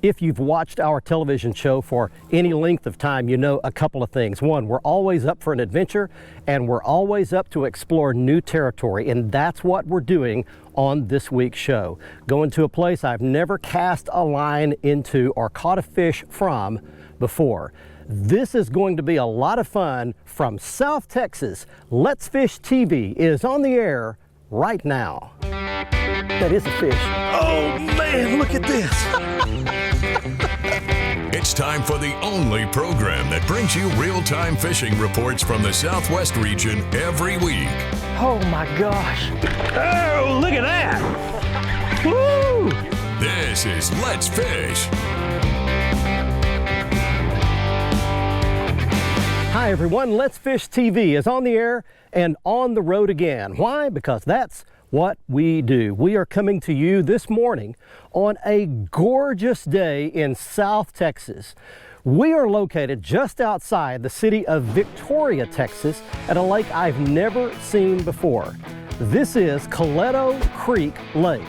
If you've watched our television show for any length of time, you know a couple of things. One, we're always up for an adventure, and we're always up to explore new territory, and that's what we're doing on this week's show. Going to a place I've never cast a line into or caught a fish from before. This is going to be a lot of fun from South Texas. Let's Fish TV is on the air right now. That is a fish. Oh man, look at this. It's time for the only program that brings you real-time fishing reports from the Southwest region every week. Oh my gosh. Oh, look at that. Woo! This is Let's Fish. Hi everyone, Let's Fish TV is on the air and on the road again. Why? Because that's what we do. We are coming to you this morning on a gorgeous day in South Texas. We are located just outside the city of Victoria, Texas, at a lake I've never seen before. This is Coleto Creek Lake.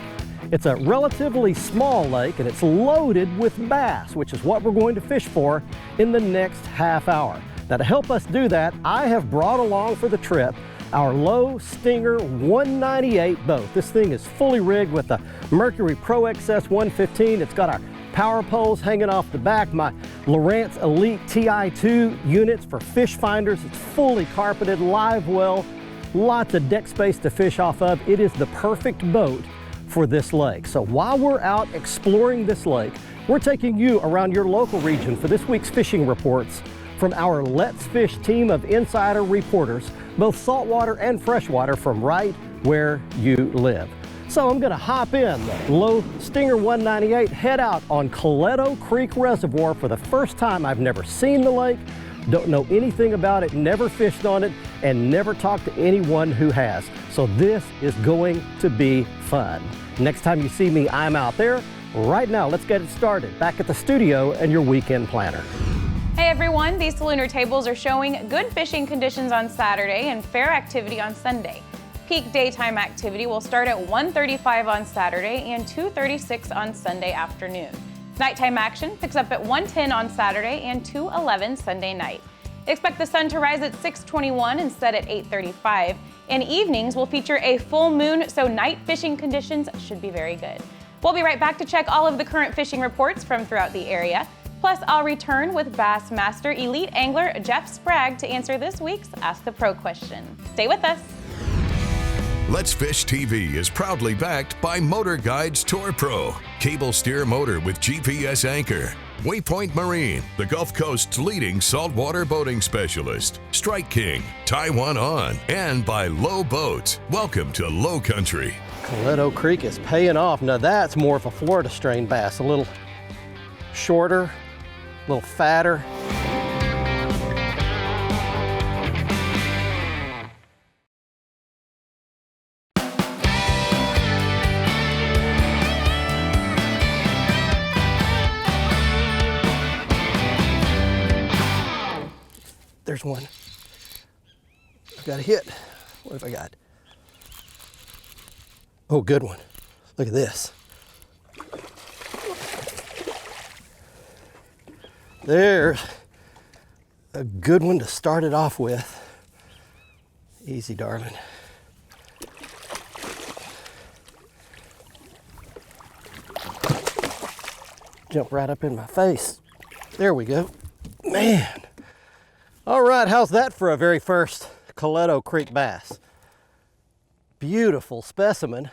It's a relatively small lake and it's loaded with bass, which is what we're going to fish for in the next half hour. Now to help us do that, I have brought along for the trip our Low Stinger 198 boat. This thing is fully rigged with the Mercury Pro XS 115. It's got our power poles hanging off the back, my Lowrance Elite TI2 units for fish finders. It's fully carpeted, live well, lots of deck space to fish off of. It is the perfect boat for this lake. So while we're out exploring this lake, we're taking you around your local region for this week's fishing reports from our Let's Fish team of insider reporters, both saltwater and freshwater, from right where you live. So I'm gonna hop in the Low Stinger 198, head out on Coleto Creek Reservoir for the first time. I've never seen the lake, don't know anything about it, never fished on it, and never talked to anyone who has. So this is going to be fun. Next time you see me, I'm out there. Right now, let's get it started. Back at the studio and your weekend planner. Hey everyone, these lunar tables are showing good fishing conditions on Saturday and fair activity on Sunday. Peak daytime activity will start at 1:35 on Saturday and 2:36 on Sunday afternoon. Nighttime action picks up at 1:10 on Saturday and 2:11 Sunday night. Expect the sun to rise at 6:21 and set at 8:35, and evenings will feature a full moon, so night fishing conditions should be very good. We'll be right back to check all of the current fishing reports from throughout the area. Plus, I'll return with Bass Master Elite Angler Jeff Sprague to answer this week's Ask the Pro question. Stay with us. Let's Fish TV is proudly backed by MotorGuide's Tour Pro, cable steer motor with GPS anchor, Waypoint Marine, the Gulf Coast's leading saltwater boating specialist, Strike King, Taiwan On, and by Low Boats. Welcome to Low Country. Coleto Creek is paying off. Now that's more of a Florida strain bass, a little shorter, a little fatter. There's one. I've got a hit. What have I got? Oh, good one. Look at this. There's a good one to start it off with. Easy, darling. Jump right up in my face. There we go. Man. All right, how's that for a very first Coleto Creek bass? Beautiful specimen.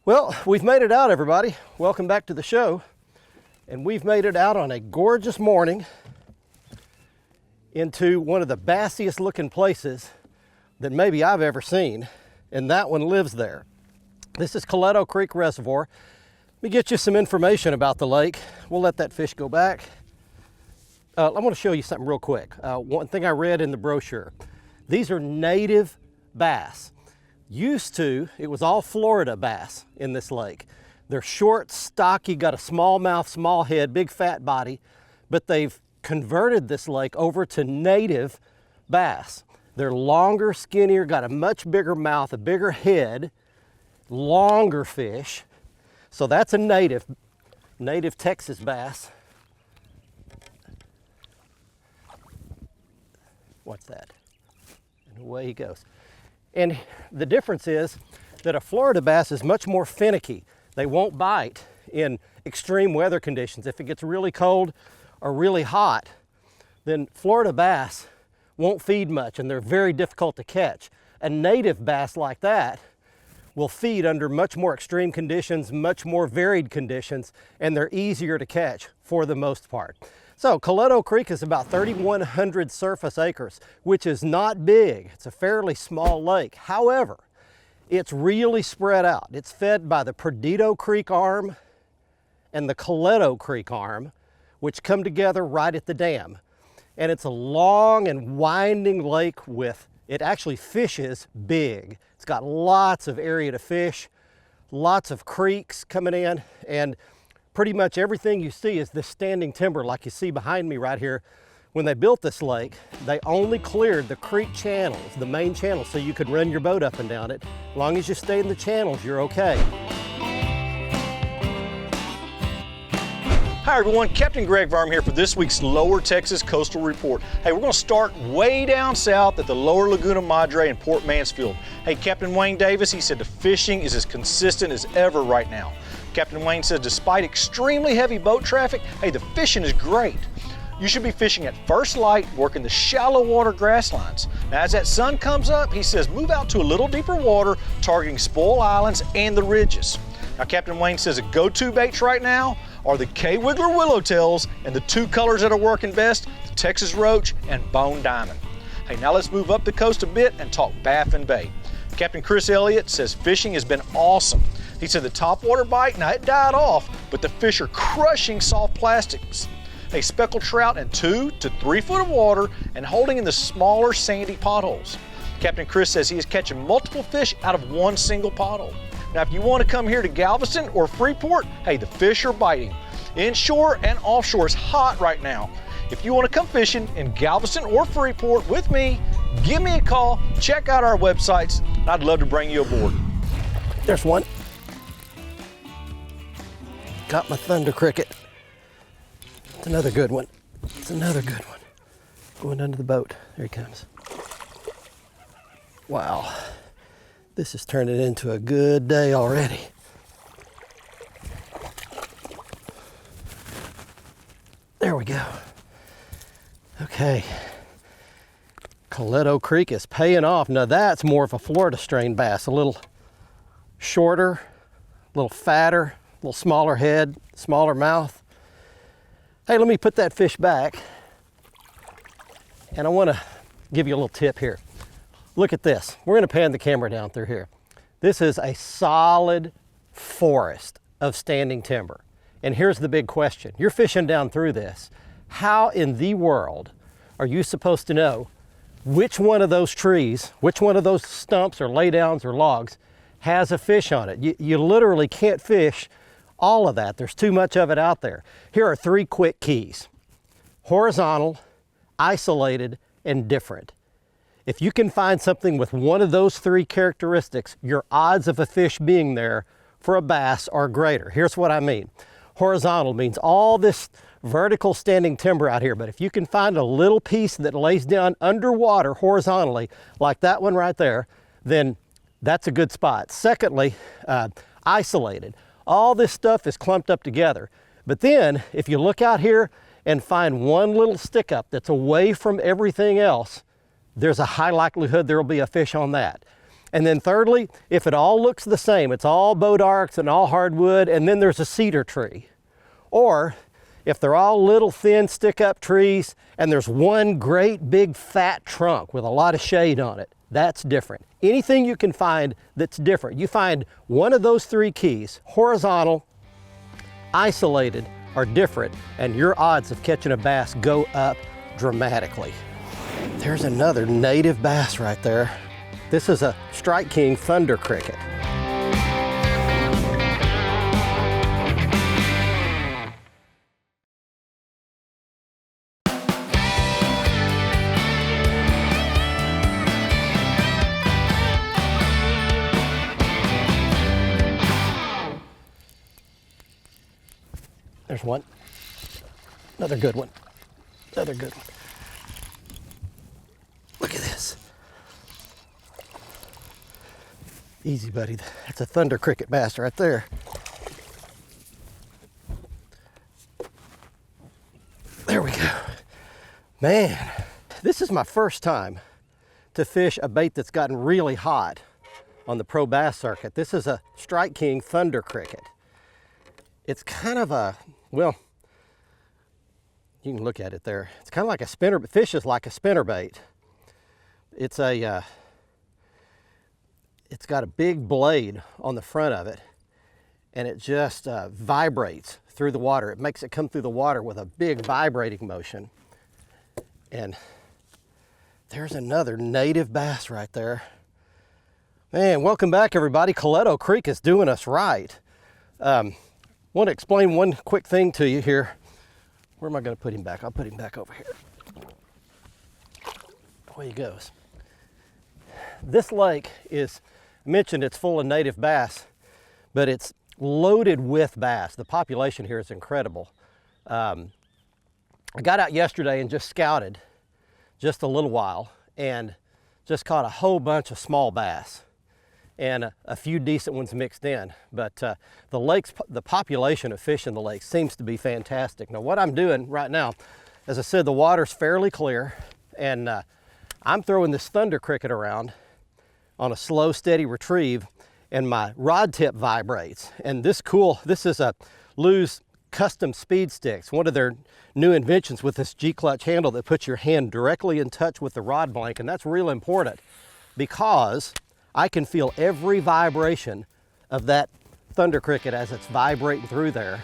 Well, we've made it out, everybody. Welcome back to the show. And we've made it out on a gorgeous morning into one of the bassiest looking places that maybe I've ever seen, and that one lives there. This is Coleto Creek Reservoir. Let me get you some information about the lake. We'll let that fish go back. I want to show you something real quick. One thing I read in the brochure. These are native bass. Used to, it was all Florida bass in this lake. They're short, stocky, got a small mouth, small head, big fat body, but they've converted this lake over to native bass. They're longer, skinnier, got a much bigger mouth, a bigger head, longer fish. So that's a native native Texas bass. What's that? And away he goes. And the difference is that a Florida bass is much more finicky. They won't bite in extreme weather conditions. If it gets really cold or really hot, then Florida bass won't feed much and they're very difficult to catch. A native bass like that will feed under much more extreme conditions, much more varied conditions, and they're easier to catch for the most part. So Coleto Creek is about 3,100 surface acres, which is not big. It's a fairly small lake. However, it's really spread out. It's fed by the Perdido Creek arm and the Coleto Creek arm, which come together right at the dam. And it's a long and winding lake it actually fishes big. It's got lots of area to fish, lots of creeks coming in, and pretty much everything you see is this standing timber like you see behind me right here. When they built this lake, they only cleared the creek channels, the main channels, so you could run your boat up and down it. As long as you stay in the channels, you're okay. Hi everyone, Captain Greg Verm here for this week's Lower Texas Coastal Report. Hey, we're going to start way down south at the Lower Laguna Madre in Port Mansfield. Hey, Captain Wayne Davis, he said the fishing is as consistent as ever right now. Captain Wayne says despite extremely heavy boat traffic, hey, the fishing is great. You should be fishing at first light, working the shallow water grass lines. Now as that sun comes up, he says move out to a little deeper water, targeting Spoil Islands and the ridges. Now Captain Wayne says the go-to baits right now are the K-Wiggler Willowtails and the two colors that are working best, the Texas Roach and Bone Diamond. Hey, now let's move up the coast a bit and talk baffin bait. Captain Chris Elliott says fishing has been awesome. He said the topwater bite, now it died off, but the fish are crushing soft plastics. Hey, speckled trout in 2 to 3 foot of water and holding in the smaller sandy potholes. Captain Chris says he is catching multiple fish out of one single pothole. Now, if you want to come here to Galveston or Freeport, hey, the fish are biting. Inshore and offshore is hot right now. If you want to come fishing in Galveston or Freeport with me, give me a call, check out our websites, and I'd love to bring you aboard. There's one. Got my thunder cricket. It's another good one. It's another good one. Going under the boat. There he comes. Wow. This is turning into a good day already. There we go. Okay. Coleto Creek is paying off. Now that's more of a Florida strain bass. A little shorter, a little fatter, a little smaller head, smaller mouth. Hey, let me put that fish back. And I want to give you a little tip here. Look at this. We're going to pan the camera down through here. This is a solid forest of standing timber. And here's the big question. You're fishing down through this. How in the world are you supposed to know which one of those trees, which one of those stumps or laydowns or logs has a fish on it? You literally can't fish all of that. There's too much of it out there. Here are 3 quick keys. Horizontal, isolated, and different. If you can find something with one of those 3 characteristics, your odds of a fish being there for a bass are greater. Here's what I mean. Horizontal means all this vertical standing timber out here, but if you can find a little piece that lays down underwater horizontally, like that one right there, then that's a good spot. Secondly, isolated. All this stuff is clumped up together. But then if you look out here and find one little stick up that's away from everything else, there's a high likelihood there will be a fish on that. And then thirdly, if it all looks the same, it's all boat arcs and all hardwood, and then there's a cedar tree. Or if they're all little thin stick-up trees and there's one great big fat trunk with a lot of shade on it, that's different. Anything you can find that's different. You find one of those 3 keys, horizontal, isolated, or different, and your odds of catching a bass go up dramatically. There's another native bass right there. This is a Strike King thunder cricket. There's one. Another good one. Another good one. Look at this. Easy, buddy. That's a thunder cricket bass right there. There we go. Man, this is my first time to fish a bait that's gotten really hot on the pro bass circuit. This is a Strike King thunder cricket. It's kind of a, well, you can look at it there. It's kind of like a spinner, but fishes like a spinnerbait. It's a, it's got a big blade on the front of it, and it just vibrates through the water. It makes it come through the water with a big vibrating motion. And there's another native bass right there. Man, welcome back everybody. Coleto Creek is doing us right. Want to explain one quick thing to you here. Where am I going to put him back? I'll put him back over here. Away he goes. This lake is, I mentioned it's full of native bass, but it's loaded with bass. The population here is incredible. I got out yesterday and just scouted just a little while and just caught a whole bunch of small bass and a few decent ones mixed in. But the lakes, the population of fish in the lake seems to be fantastic. Now what I'm doing right now, as I said, the water's fairly clear, and I'm throwing this thunder cricket around on a slow, steady retrieve, and my rod tip vibrates. And this is a Lou's custom speed sticks, one of their new inventions with this G-clutch handle that puts your hand directly in touch with the rod blank. And that's real important because I can feel every vibration of that thunder cricket as it's vibrating through there.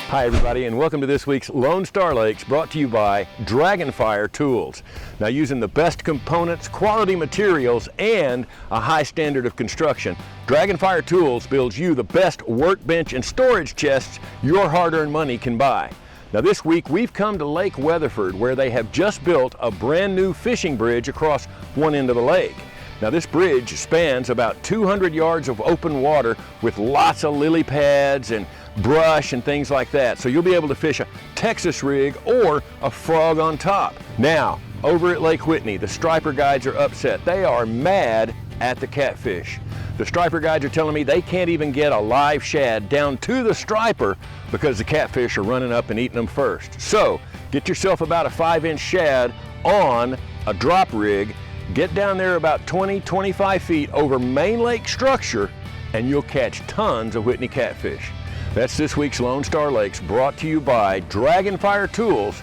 Hi everybody, and welcome to this week's Lone Star Lakes, brought to you by Dragonfire Tools. Now, using the best components, quality materials, and a high standard of construction, Dragonfire Tools builds you the best workbench and storage chests your hard-earned money can buy. Now this week we've come to Lake Weatherford, where they have just built a brand new fishing bridge across one end of the lake. Now this bridge spans about 200 yards of open water with lots of lily pads and brush and things like that. So you'll be able to fish a Texas rig or a frog on top. Now, over at Lake Whitney, the striper guides are upset. They are mad at the catfish. The striper guides are telling me they can't even get a live shad down to the striper because the catfish are running up and eating them first. So get yourself about a 5-inch shad on a drop rig, get down there about 20-25 feet over main lake structure, and you'll catch tons of Whitney catfish. That's this week's Lone Star Lakes, brought to you by Dragonfire Tools.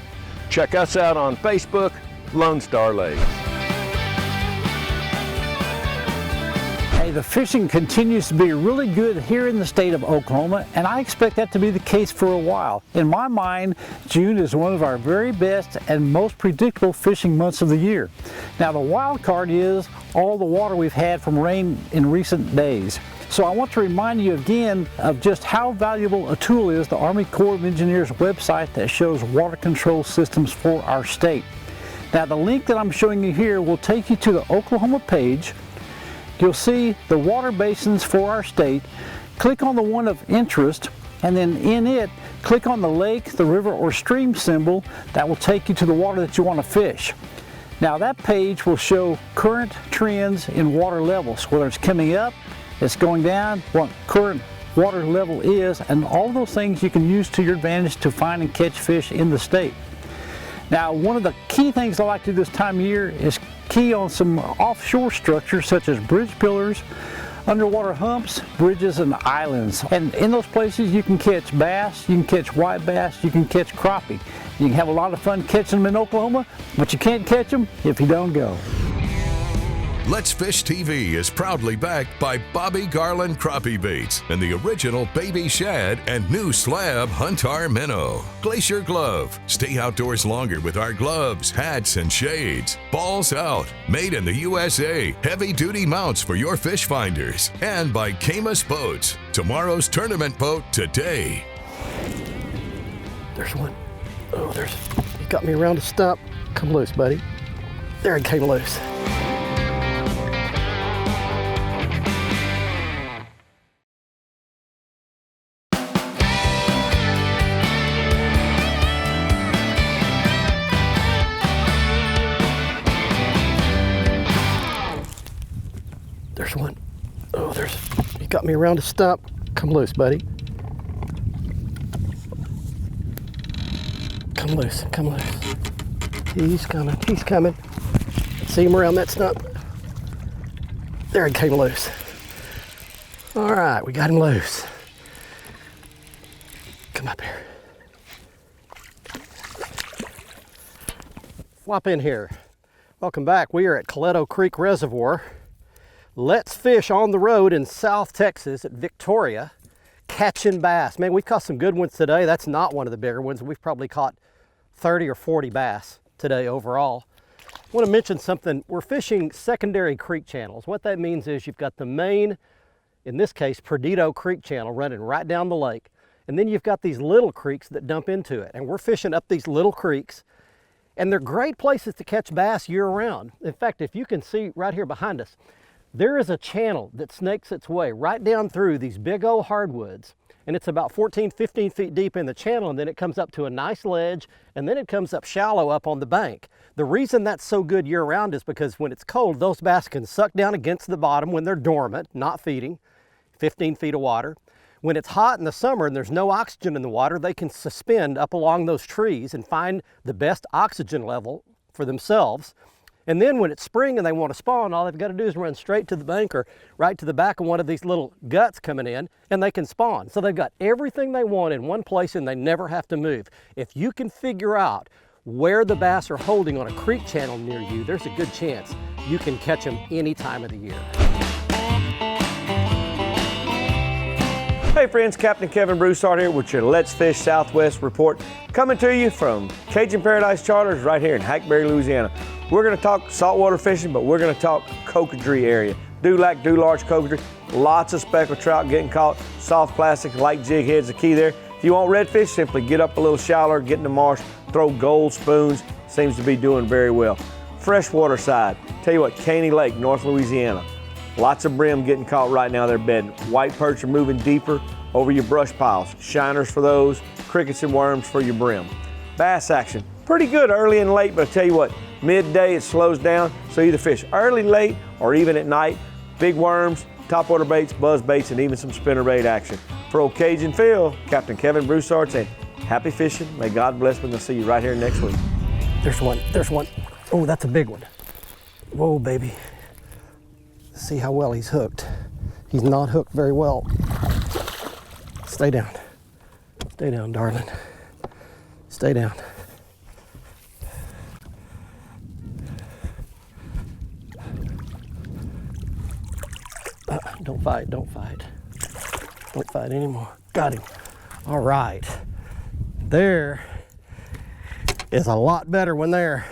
Check us out on Facebook, Lone Star Lakes. Hey, the fishing continues to be really good here in the state of Oklahoma, and I expect that to be the case for a while. In my mind, June is one of our very best and most predictable fishing months of the year. Now, the wild card is all the water we've had from rain in recent days. So I want to remind you again of just how valuable a tool is the Army Corps of Engineers website that shows water control systems for our state. Now, the link that I'm showing you here will take you to the Oklahoma page. You'll see the water basins for our state. Click on the one of interest, and then in it, click on the lake, the river, or stream symbol. That will take you to the water that you want to fish. Now, that page will show current trends in water levels, whether it's coming up, it's going down, what current water level is, and all those things you can use to your advantage to find and catch fish in the state. Now, one of the key things I like to do this time of year is key on some offshore structures such as bridge pillars, underwater humps, bridges, and islands. And in those places you can catch bass, you can catch white bass, you can catch crappie. You can have a lot of fun catching them in Oklahoma, but you can't catch them if you don't go. Let's Fish TV is proudly backed by Bobby Garland Crappie Baits and the original Baby Shad and new slab Huntar Minnow. Glacier Glove. Stay outdoors longer with our gloves, hats, and shades. Balls Out. Made in the USA. Heavy-duty mounts for your fish finders. And by Camus Boats. Tomorrow's tournament boat today. There's one. Oh, he got me around a stump. Come loose, buddy. There he came loose. got me around a stump. Come loose, buddy. Come loose, come loose. He's coming, he's coming. See him around that stump? There, he came loose. All right, we got him loose. Come up here. Flop in here. Welcome back. We are at Coleto Creek Reservoir. Let's fish on the road in South Texas at Victoria, catching bass. Man, we've caught some good ones today. That's not one of the bigger ones. We've probably caught 30 or 40 bass today overall. I want to mention something. We're fishing secondary creek channels. What that means is you've got the main, in this case, Perdido Creek channel running right down the lake. And then you've got these little creeks that dump into it. And we're fishing up these little creeks. And they're great places to catch bass year round. In fact, if you can see right here behind us, there is a channel that snakes its way right down through these big old hardwoods. And it's about 14, 15 feet deep in the channel, and then it comes up to a nice ledge, and then it comes up shallow up on the bank. The reason that's so good year round is because when it's cold, those bass can suck down against the bottom when they're dormant, not feeding, 15 feet of water. When it's hot in the summer and there's no oxygen in the water, they can suspend up along those trees and find the best oxygen level for themselves. And then when it's spring and they want to spawn, all they've got to do is run straight to the bank or right to the back of one of these little guts coming in, and they can spawn. So they've got everything they want in one place and they never have to move. If you can figure out where the bass are holding on a creek channel near you, there's a good chance you can catch them any time of the year. Hey friends, Captain Kevin Broussard here with your Let's Fish Southwest report, coming to you from Cajun Paradise Charters right here in Hackberry, Louisiana. We're going to talk saltwater fishing, but we're going to talk cocodrie area. Dulac, Dularge, cocodrie, lots of speckled trout getting caught, soft plastic, light jig head's the key there. If you want redfish, simply get up a little shallower, get in the marsh, throw gold spoons, seems to be doing very well. Freshwater side, tell you what, Caney Lake, North Louisiana. Lots of brim getting caught right now, they're bedding. White perch are moving deeper over your brush piles. Shiners for those, crickets and worms for your brim. Bass action, pretty good early and late, but I tell you what, midday it slows down, so either fish early, late, or even at night. Big worms, topwater baits, buzz baits, and even some spinnerbait action. For old Cajun Phil, Captain Kevin Broussard saying, happy fishing, may God bless me, and I'll see you right here next week. There's one, there's one. Oh, that's a big one. Whoa, baby. See how well he's hooked. He's not hooked very well. Stay down. Stay down, darling. Stay down. Don't fight, don't fight. Don't fight anymore. Got him. All right. There is a lot better one there.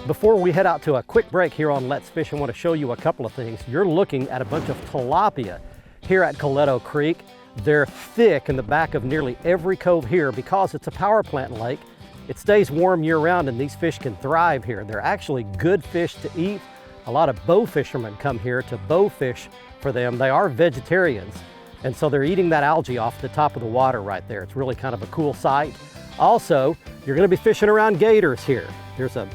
Before we head out to a quick break here on Let's Fish, I want to show you a couple of things. You're looking at a bunch of tilapia here at Coleto Creek. They're thick in the back of nearly every cove here because it's a power plant lake. It stays warm year round and these fish can thrive here. They're actually good fish to eat. A lot of bow fishermen come here to bow fish for them. They are vegetarians, and so they're eating that algae off the top of the water right there. It's really kind of a cool sight. Also, you're going to be fishing around gators here. There's a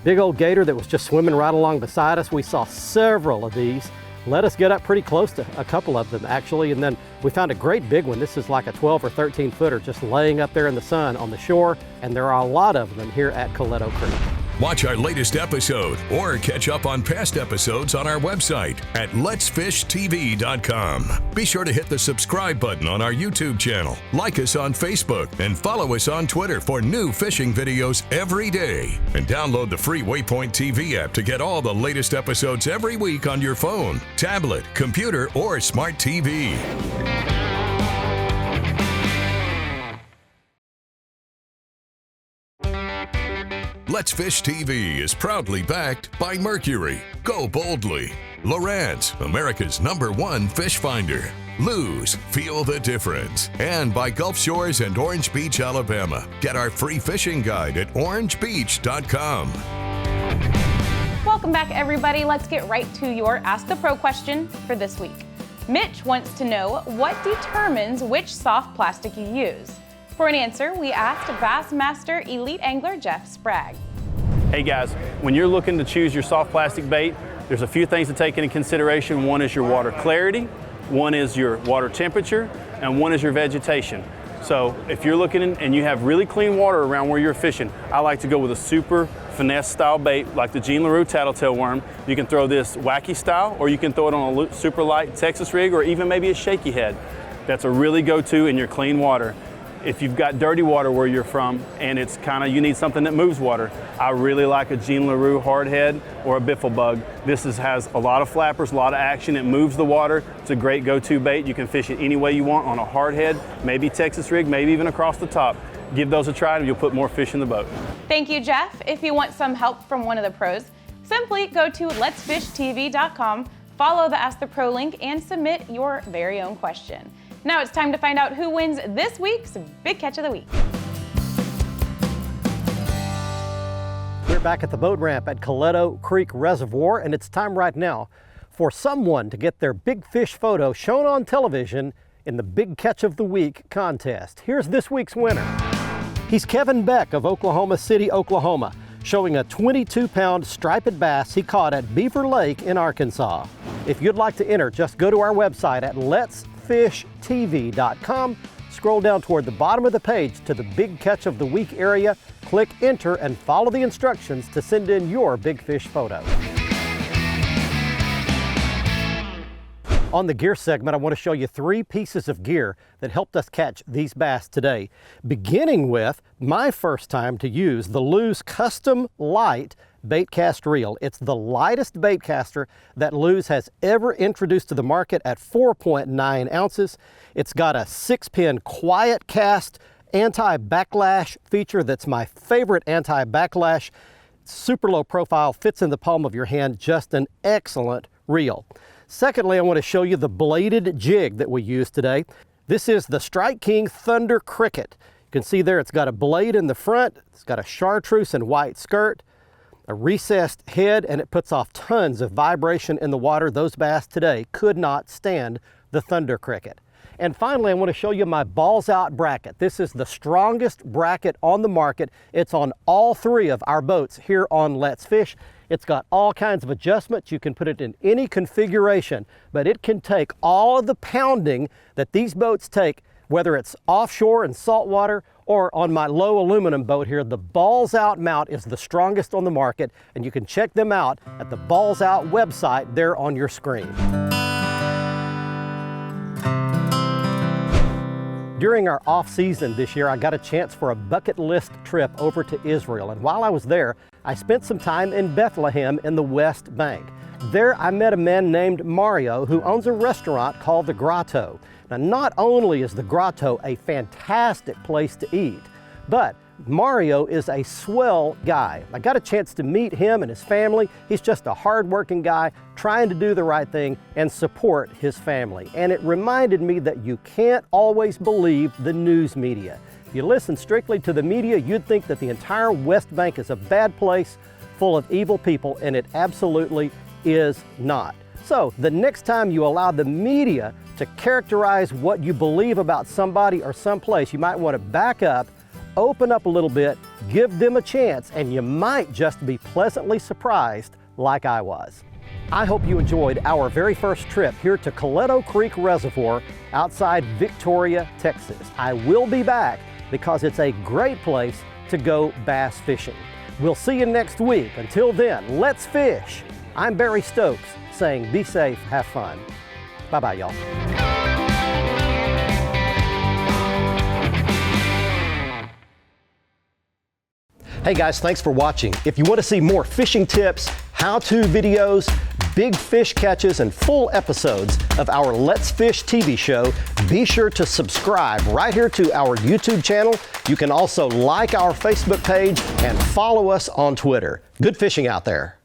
big old gator that was just swimming right along beside us. We saw several of these. Let us get up pretty close to a couple of them actually, and then we found a great big one. This is like a 12 or 13 footer just laying up there in the sun on the shore, and there are a lot of them here at Coleto Creek. Watch our latest episode or catch up on past episodes on our website at letsfishtv.com. Be sure to hit the subscribe button on our YouTube channel, like us on Facebook, and follow us on Twitter for new fishing videos every day. And download the free Waypoint TV app to get all the latest episodes every week on your phone, tablet, computer, or smart TV. Let's Fish TV is proudly backed by Mercury, Go Boldly, Lowrance, America's #1 fish finder, Lose, Feel the Difference, and by Gulf Shores and Orange Beach, Alabama. Get our free fishing guide at orangebeach.com. Welcome back, everybody. Let's get right to your Ask the Pro question for this week. Mitch wants to know what determines which soft plastic you use. For an answer, we asked Bassmaster Elite Angler Jeff Sprague. Hey guys, when you're looking to choose your soft plastic bait, There's a few things to take into consideration. One is your water clarity, one is your water temperature, and one is your vegetation. So if you're looking and you have really clean water around where you're fishing, I like to go with a super finesse style bait like the Jean LaRue tattletale worm. You can throw this wacky style, or you can throw it on a super light Texas rig, or even maybe a shaky head. That's a really go-to in your clean water. If you've got dirty water where you're from and it's you need something that moves water, I really like a Jean LaRue hardhead or a biffle bug. This has a lot of flappers, a lot of action. It moves the water. It's a great go-to bait. You can fish it any way you want on a hardhead, maybe Texas rig, maybe even across the top. Give those a try and you'll put more fish in the boat. Thank you, Jeff. If you want some help from one of the pros, simply go to letsfishtv.com, follow the Ask the Pro link, and submit your very own question. Now it's time to find out who wins this week's Big Catch of the Week. We're back at the boat ramp at Coleto Creek Reservoir, and it's time right now for someone to get their big fish photo shown on television in the Big Catch of the Week contest. Here's this week's winner. He's Kevin Beck of Oklahoma City, Oklahoma, showing a 22-pound striped bass he caught at Beaver Lake in Arkansas. If you'd like to enter, just go to our website at letsfishtv.com, scroll down toward the bottom of the page to the Big Catch of the Week area, click enter, and follow the instructions to send in your big fish photo. On the gear segment, I want to show you 3 pieces of gear that helped us catch these bass today, beginning with my first time to use the Lew's Custom Light bait cast reel. It's the lightest bait caster that Lew's has ever introduced to the market at 4.9 ounces. It's got a 6-pin quiet cast anti-backlash feature that's my favorite anti-backlash. Super low profile, fits in the palm of your hand, just an excellent reel. Secondly, I want to show you the bladed jig that we used today. This is the Strike King Thunder Cricket. You can see there it's got a blade in the front, it's got a chartreuse and white skirt, a recessed head, and it puts off tons of vibration in the water. Those bass today could not stand the Thunder Cricket. And finally, I want to show you my balls out bracket. This is the strongest bracket on the market. It's on all 3 of our boats here on Let's Fish. It's got all kinds of adjustments. You can put it in any configuration, but it can take all of the pounding that these boats take, whether it's offshore in saltwater or on my low aluminum boat here. The Balls Out mount is the strongest on the market, and you can check them out at the Balls Out website there on your screen. During our off season this year, I got a chance for a bucket list trip over to Israel. And while I was there, I spent some time in Bethlehem in the West Bank. There I met a man named Mario who owns a restaurant called The Grotto. Now, not only is The Grotto a fantastic place to eat, but Mario is a swell guy. I got a chance to meet him and his family. He's just a hard-working guy trying to do the right thing and support his family. And it reminded me that you can't always believe the news media. If you listen strictly to the media, you'd think that the entire West Bank is a bad place full of evil people, and it absolutely is not. So the next time you allow the media to characterize what you believe about somebody or someplace, you might want to back up, open up a little bit, give them a chance, and you might just be pleasantly surprised like I was. I hope you enjoyed our very first trip here to Coleto Creek Reservoir outside Victoria, Texas. I will be back because it's a great place to go bass fishing. We'll see you next week. Until then, let's fish. I'm Barry Stokes saying be safe, have fun. Bye-bye, y'all. Hey guys, thanks for watching. If you want to see more fishing tips, how-to videos, big fish catches, and full episodes of our Let's Fish TV show, be sure to subscribe right here to our YouTube channel. You can also like our Facebook page and follow us on Twitter. Good fishing out there.